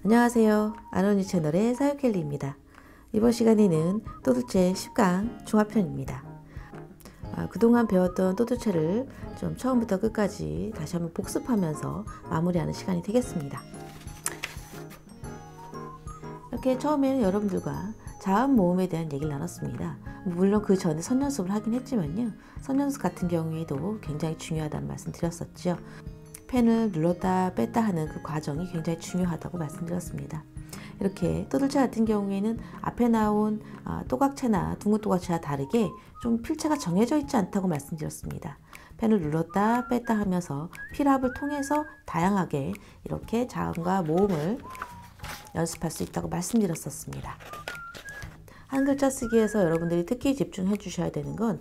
안녕하세요. 안언니 채널의 사유켈리입니다. 이번 시간에는 또두체 10강 종합편입니다. 그동안 배웠던 또두체를 좀 처음부터 끝까지 다시 한번 복습하면서 마무리하는 시간이 되겠습니다. 이렇게 처음에는 여러분들과 자음 모음에 대한 얘기를 나눴습니다. 물론 그 전에 선연습을 하긴 했지만요. 선연습 같은 경우에도 굉장히 중요하다는 말씀 드렸었죠. 펜을 눌렀다 뺐다 하는 그 과정이 굉장히 중요하다고 말씀드렸습니다. 이렇게 또들체 같은 경우에는 앞에 나온 또각체나 둥근 또각체와 다르게 좀 필체가 정해져 있지 않다고 말씀드렸습니다. 펜을 눌렀다 뺐다 하면서 필합을 통해서 다양하게 이렇게 자음과 모음을 연습할 수 있다고 말씀드렸었습니다. 한 글자 쓰기에서 여러분들이 특히 집중해 주셔야 되는 건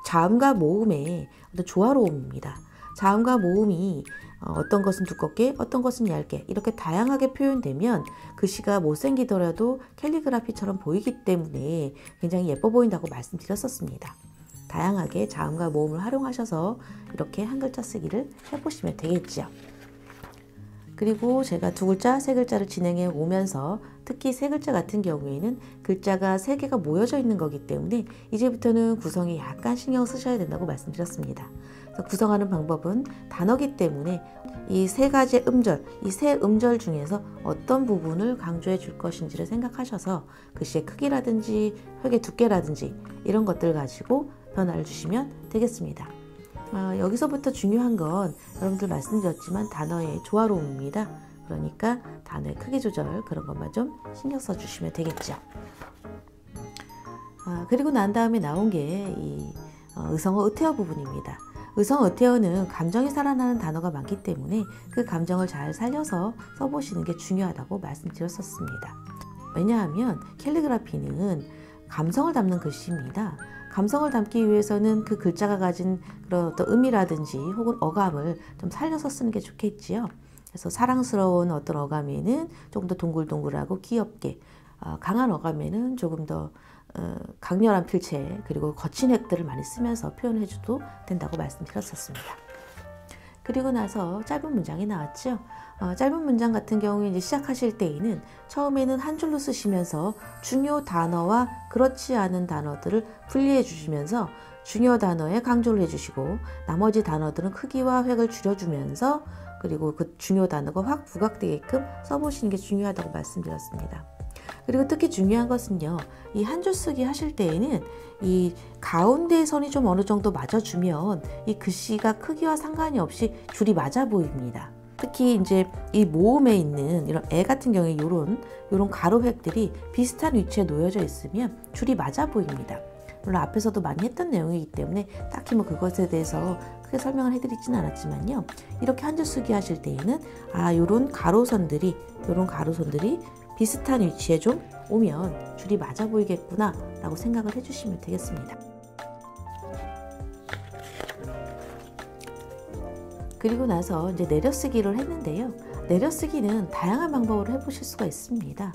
자음과 모음의 어떤 조화로움입니다. 자음과 모음이 어떤 것은 두껍게 어떤 것은 얇게 이렇게 다양하게 표현되면 글씨가 못생기더라도 캘리그라피처럼 보이기 때문에 굉장히 예뻐 보인다고 말씀드렸었습니다. 다양하게 자음과 모음을 활용하셔서 이렇게 한 글자 쓰기를 해보시면 되겠죠. 그리고 제가 두 글자, 세 글자를 진행해 오면서 특히 세 글자 같은 경우에는 글자가 세 개가 모여져 있는 거기 때문에 이제부터는 구성에 약간 신경 쓰셔야 된다고 말씀드렸습니다. 구성하는 방법은 단어기 때문에 이 세 가지 음절, 이 세 음절 중에서 어떤 부분을 강조해 줄 것인지를 생각하셔서 글씨의 크기라든지 획의 두께라든지 이런 것들 가지고 변화를 주시면 되겠습니다. 여기서부터 중요한 건 여러분들 말씀드렸지만 단어의 조화로움입니다. 그러니까 단어의 크기 조절 그런 것만 좀 신경 써 주시면 되겠죠. 그리고 난 다음에 나온 게 이 의성어 의태어 부분입니다. 의성어 의태어는 감정이 살아나는 단어가 많기 때문에 그 감정을 잘 살려서 써보시는 게 중요하다고 말씀드렸었습니다. 왜냐하면 캘리그라피는 감성을 담는 글씨입니다. 감성을 담기 위해서는 그 글자가 가진 그런 어떤 의미라든지 혹은 어감을 좀 살려서 쓰는 게 좋겠지요. 그래서 사랑스러운 어떤 어감에는 조금 더 동글동글하고 귀엽게, 강한 어감에는 조금 더 강렬한 필체 그리고 거친 획들을 많이 쓰면서 표현해줘도 된다고 말씀드렸었습니다. 그리고 나서 짧은 문장이 나왔죠. 짧은 문장 같은 경우에 이제 시작하실 때에는 처음에는 한 줄로 쓰시면서 중요 단어와 그렇지 않은 단어들을 분리해 주시면서 중요 단어에 강조를 해주시고 나머지 단어들은 크기와 획을 줄여주면서 그리고 그 중요 단어가 확 부각되게끔 써보시는 게 중요하다고 말씀드렸습니다. 그리고 특히 중요한 것은요, 이 한 줄 쓰기 하실 때에는 이 가운데 선이 좀 어느 정도 맞아주면 이 글씨가 크기와 상관이 없이 줄이 맞아 보입니다. 특히 이제 이 모음에 있는 이런 애 같은 경우에 요런 가로획들이 비슷한 위치에 놓여져 있으면 줄이 맞아 보입니다. 물론 앞에서도 많이 했던 내용이기 때문에 딱히 뭐 그것에 대해서 크게 설명을 해드리지는 않았지만요. 이렇게 한 줄 쓰기 하실 때에는 요런 가로선들이 비슷한 위치에 좀 오면 줄이 맞아 보이겠구나 라고 생각을 해주시면 되겠습니다. 그리고 나서 이제 내려쓰기를 했는데요. 내려쓰기는 다양한 방법으로 해보실 수가 있습니다.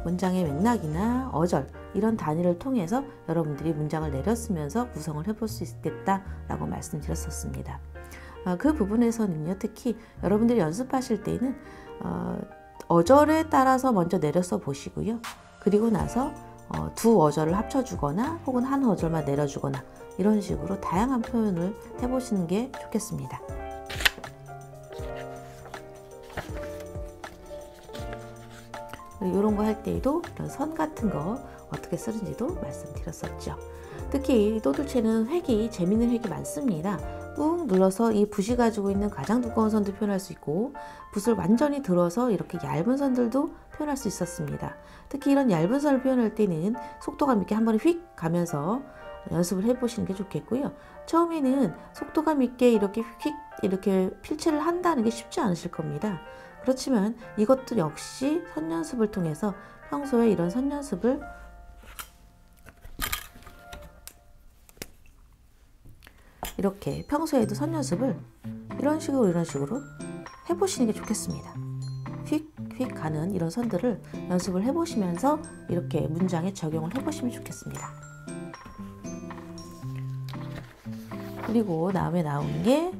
문장의 맥락이나 어절 이런 단위를 통해서 여러분들이 문장을 내려쓰면서 구성을 해볼 수 있겠다라고 말씀드렸었습니다. 그 부분에서는요. 특히 여러분들이 연습하실 때는 어절에 따라서 먼저 내려써 보시고요. 그리고 나서 두 어절을 합쳐주거나 혹은 한 어절만 내려주거나 이런 식으로 다양한 표현을 해보시는 게 좋겠습니다. 이런 거 할 때에도 이런 선 같은 거 어떻게 쓰는지도 말씀드렸었죠. 특히 또들체는 획이 재미있는 획이 많습니다. 꾹 눌러서 이 붓이 가지고 있는 가장 두꺼운 선도 표현할 수 있고 붓을 완전히 들어서 이렇게 얇은 선들도 표현할 수 있었습니다. 특히 이런 얇은 선을 표현할 때는 속도감 있게 한 번에 휙 가면서 연습을 해보시는 게 좋겠고요. 처음에는 속도감 있게 이렇게 휙 이렇게 필체를 한다는 게 쉽지 않으실 겁니다. 그렇지만 이것도 역시 선연습을 통해서 평소에 이런 선연습을 이렇게 평소에도 선연습을 이런 식으로 해보시는 게 좋겠습니다. 휙휙 가는 이런 선들을 연습을 해보시면서 이렇게 문장에 적용을 해보시면 좋겠습니다. 그리고 다음에 나온 게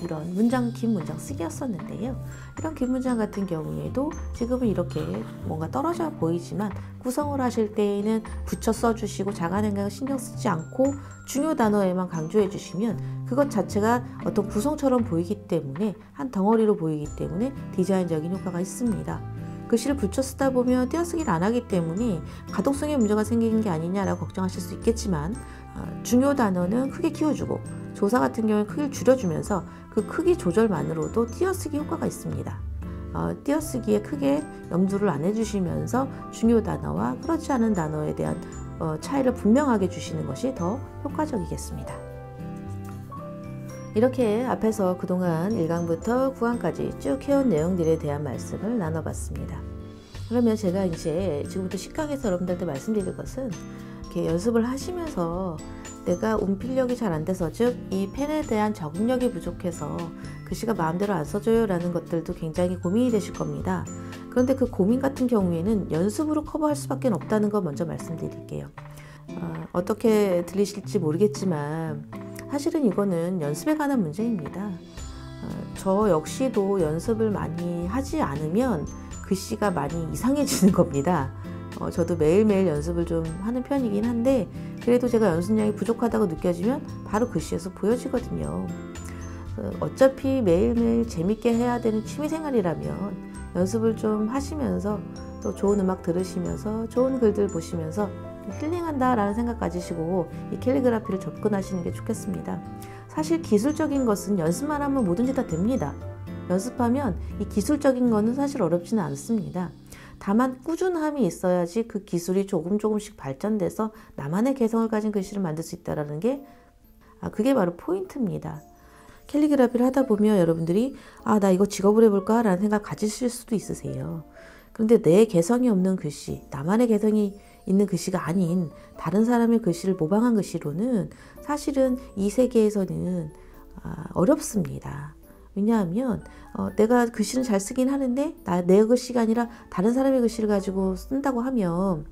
이런 긴 문장 쓰기였었는데요. 이런 긴 문장 같은 경우에도 지금은 이렇게 뭔가 떨어져 보이지만 구성을 하실 때에는 붙여 써주시고 자가능강을 신경 쓰지 않고 중요 단어에만 강조해 주시면 그것 자체가 어떤 구성처럼 보이기 때문에 한 덩어리로 보이기 때문에 디자인적인 효과가 있습니다. 글씨를 붙여 쓰다 보면 띄어쓰기를 안 하기 때문에 가독성에 문제가 생기는 게 아니냐라고 걱정하실 수 있겠지만 중요 단어는 크게 키워주고 조사 같은 경우는 크기를 줄여주면서 그 크기 조절만으로도 띄어쓰기 효과가 있습니다. 띄어쓰기에 크게 염두를 안 해주시면서 중요 단어와 그렇지 않은 단어에 대한 차이를 분명하게 주시는 것이 더 효과적이겠습니다. 이렇게 앞에서 그동안 1강부터 9강까지 쭉 해온 내용들에 대한 말씀을 나눠봤습니다. 그러면 제가 이제 지금부터 10강에서 여러분들한테 말씀드릴 것은 이렇게 연습을 하시면서 내가 운필력이 잘 안 돼서, 즉 이 펜에 대한 적응력이 부족해서 글씨가 마음대로 안 써져요 라는 것들도 굉장히 고민이 되실 겁니다. 그런데 그 고민 같은 경우에는 연습으로 커버할 수밖에 없다는 거 먼저 말씀드릴게요. 어떻게 들리실지 모르겠지만 사실은 이거는 연습에 관한 문제입니다. 저 역시도 연습을 많이 하지 않으면 글씨가 많이 이상해지는 겁니다. 저도 매일매일 연습을 좀 하는 편이긴 한데 그래도 제가 연습량이 부족하다고 느껴지면 바로 글씨에서 보여지거든요. 어차피 매일매일 재밌게 해야 되는 취미생활이라면 연습을 좀 하시면서 또 좋은 음악 들으시면서 좋은 글들 보시면서 힐링한다 라는 생각 가지시고 이 캘리그라피를 접근하시는 게 좋겠습니다. 사실 기술적인 것은 연습만 하면 뭐든지 다 됩니다. 연습하면 이 기술적인 거는 사실 어렵지는 않습니다. 다만 꾸준함이 있어야지 그 기술이 조금씩 발전돼서 나만의 개성을 가진 글씨를 만들 수 있다는 게 그게 바로 포인트입니다. 캘리그라피를 하다 보면 여러분들이 나 이거 직업으로 해볼까 라는 생각 가지실 수도 있으세요. 그런데 내 개성이 없는 글씨, 나만의 개성이 있는 글씨가 아닌 다른 사람의 글씨를 모방한 글씨로는 사실은 이 세계에서는 어렵습니다. 왜냐하면 내가 글씨는 잘 쓰긴 하는데 내 글씨가 아니라 다른 사람의 글씨를 가지고 쓴다고 하면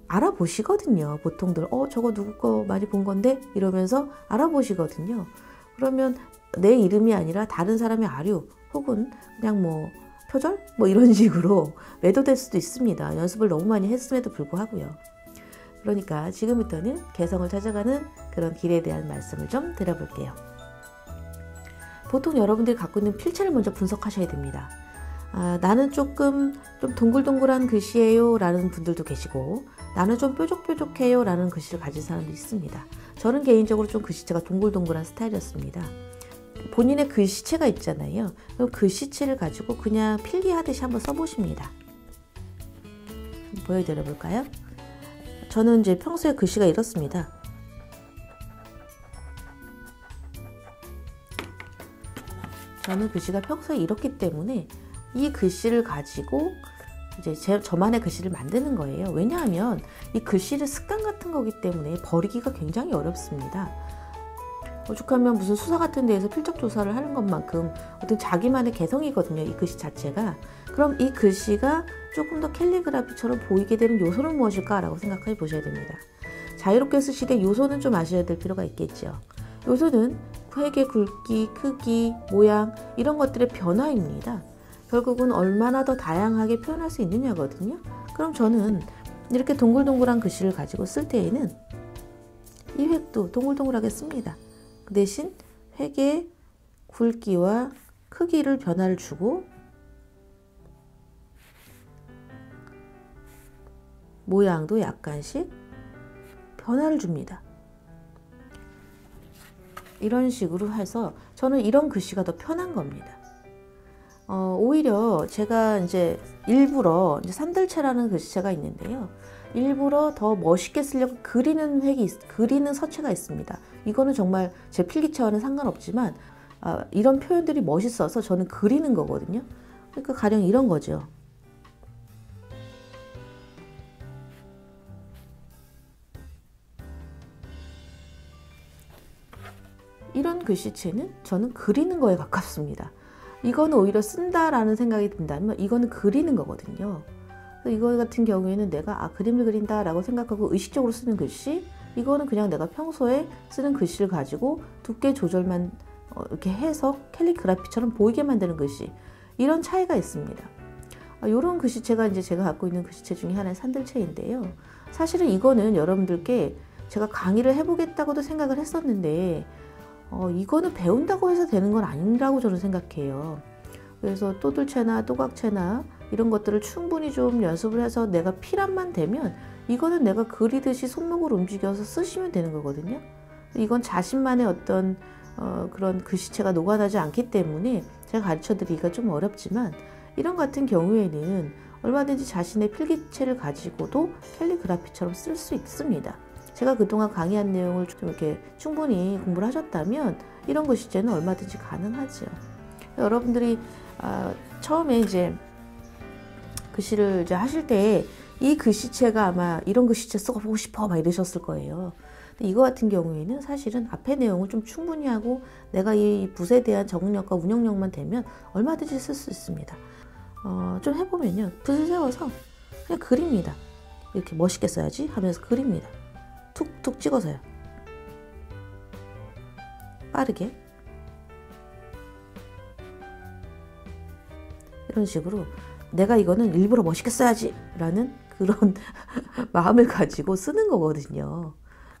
알아보시거든요. 보통들 저거 누구 거 많이 본 건데 이러면서 알아보시거든요. 그러면 내 이름이 아니라 다른 사람의 아류 혹은 그냥 표절? 이런 식으로 매도될 수도 있습니다. 연습을 너무 많이 했음에도 불구하고요. 그러니까 지금부터는 개성을 찾아가는 그런 길에 대한 말씀을 좀 드려볼게요. 보통 여러분들이 갖고 있는 필체를 먼저 분석하셔야 됩니다. 나는 좀 동글동글한 글씨예요 라는 분들도 계시고 나는 좀 뾰족뾰족해요 라는 글씨를 가진 사람도 있습니다. 저는 개인적으로 좀 글씨체가 동글동글한 스타일이었습니다. 본인의 글씨체가 있잖아요. 그럼 글씨체를 가지고 그냥 필기하듯이 한번 써보십니다. 보여드려 볼까요? 저는 이제 평소에 글씨가 이렇습니다. 저는 글씨가 평소에 이렇기 때문에 이 글씨를 가지고 이제 저만의 글씨를 만드는 거예요. 왜냐하면 이 글씨는 습관 같은 거기 때문에 버리기가 굉장히 어렵습니다. 오죽하면 무슨 수사 같은 데에서 필적 조사를 하는 것만큼 어떤 자기만의 개성이거든요. 이 글씨 자체가. 그럼 이 글씨가 조금 더 캘리그라피처럼 보이게 되는 요소는 무엇일까라고 생각해 보셔야 됩니다. 자유롭게 쓰실 때 요소는 좀 아셔야 될 필요가 있겠죠. 요소는 획의 굵기, 크기, 모양 이런 것들의 변화입니다. 결국은 얼마나 더 다양하게 표현할 수 있느냐거든요. 그럼 저는 이렇게 동글동글한 글씨를 가지고 쓸 때에는 이 획도 동글동글하게 씁니다. 그 대신 획의 굵기와 크기를 변화를 주고 모양도 약간씩 변화를 줍니다. 이런 식으로 해서 저는 이런 글씨가 더 편한 겁니다. 오히려 제가 이제 일부러 산들체라는 글씨체가 있는데요. 일부러 더 멋있게 쓰려고 그리는 서체가 있습니다. 이거는 정말 제 필기체와는 상관없지만 이런 표현들이 멋있어서 저는 그리는 거거든요. 그러니까 가령 이런 거죠. 이런 글씨체는 저는 그리는 거에 가깝습니다. 이거는 오히려 쓴다라는 생각이 든다면 이거는 그리는 거거든요. 이거 같은 경우에는 내가 그림을 그린다라고 생각하고 의식적으로 쓰는 글씨, 이거는 그냥 내가 평소에 쓰는 글씨를 가지고 두께 조절만 이렇게 해서 캘리그라피처럼 보이게 만드는 글씨, 이런 차이가 있습니다. 이런 글씨체가 이제 제가 갖고 있는 글씨체 중에 하나의 산들체인데요. 사실은 이거는 여러분들께 제가 강의를 해보겠다고도 생각을 했었는데 이거는 배운다고 해서 되는 건 아니라고 저는 생각해요. 그래서 또들체나 또각체나 이런 것들을 충분히 좀 연습을 해서 내가 필함만 되면 이거는 내가 그리듯이 손목을 움직여서 쓰시면 되는 거거든요. 이건 자신만의 어떤 그런 글씨체가 녹아나지 않기 때문에 제가 가르쳐 드리기가 좀 어렵지만, 이런 같은 경우에는 얼마든지 자신의 필기체를 가지고도 캘리그라피처럼 쓸 수 있습니다. 제가 그동안 강의한 내용을 좀 이렇게 충분히 공부를 하셨다면 이런 글씨체는 얼마든지 가능하죠. 여러분들이 처음에 이제 글씨를 이제 하실 때 이 글씨체가 아마 이런 글씨체 써보고 싶어 막 이러셨을 거예요. 근데 이거 같은 경우에는 사실은 앞에 내용을 좀 충분히 하고 내가 이 붓에 대한 적응력과 운영력만 되면 얼마든지 쓸 수 있습니다. 좀 해보면요, 붓을 세워서 그냥 그립니다. 이렇게 멋있게 써야지 하면서 그립니다. 툭툭 찍어서요. 빠르게. 이런 식으로 내가 이거는 일부러 멋있게 써야지 라는 그런 마음을 가지고 쓰는 거거든요.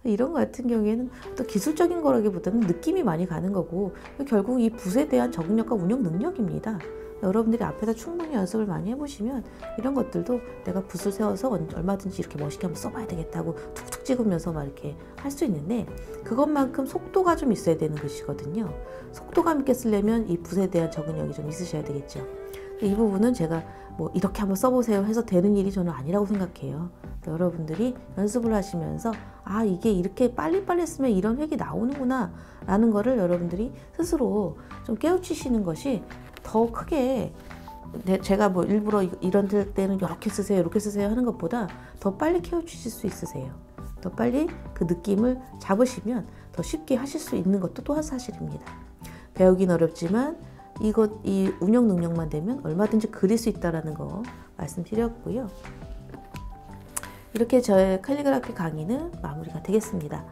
이런 거 같은 경우에는 또 기술적인 거라기보다는 느낌이 많이 가는 거고, 결국 이 붓에 대한 적응력과 운영 능력입니다. 여러분들이 앞에서 충분히 연습을 많이 해보시면 이런 것들도 내가 붓을 세워서 얼마든지 이렇게 멋있게 한번 써봐야 되겠다고 툭툭 찍으면서 막 이렇게 할 수 있는데, 그것만큼 속도가 좀 있어야 되는 것이거든요. 속도감 있게 쓰려면 이 붓에 대한 적응력이 좀 있으셔야 되겠죠. 이 부분은 제가 뭐 이렇게 한번 써보세요 해서 되는 일이 저는 아니라고 생각해요. 여러분들이 연습을 하시면서 이게 이렇게 빨리빨리 쓰면 이런 획이 나오는구나 라는 거를 여러분들이 스스로 좀 깨우치시는 것이 더 크게, 제가 뭐 일부러 이런 때는 이렇게 쓰세요 이렇게 쓰세요 하는 것보다 더 빨리 깨우치실 수 있으세요. 더 빨리 그 느낌을 잡으시면 더 쉽게 하실 수 있는 것도 또한 사실입니다. 배우긴 어렵지만 이 운영 능력만 되면 얼마든지 그릴 수 있다는 거 말씀드렸고요. 이렇게 저의 캘리그라피 강의는 마무리가 되겠습니다.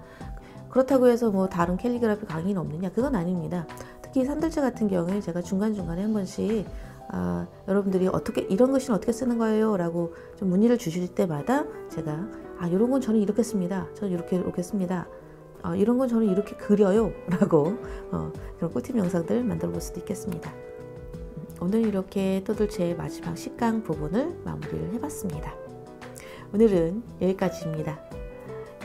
그렇다고 해서 뭐 다른 캘리그라피 강의는 없느냐? 그건 아닙니다. 특히 산들체 같은 경우에 제가 중간중간에 한 번씩 여러분들이 이런 글씨는 어떻게 쓰는 거예요? 라고 좀 문의를 주실 때마다 제가 이런 건 저는 이렇게 씁니다. 저는 이렇게 씁니다. 이런 건 저는 이렇게 그려요 라고 그런 꿀팁 영상들 만들어 볼 수도 있겠습니다. 오늘 이렇게 또들체의 마지막 10강 부분을 마무리를 해봤습니다. 오늘은 여기까지입니다.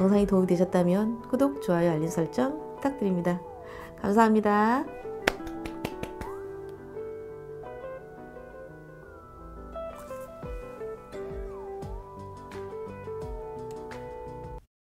영상이 도움이 되셨다면 구독, 좋아요, 알림 설정 부탁드립니다. 감사합니다.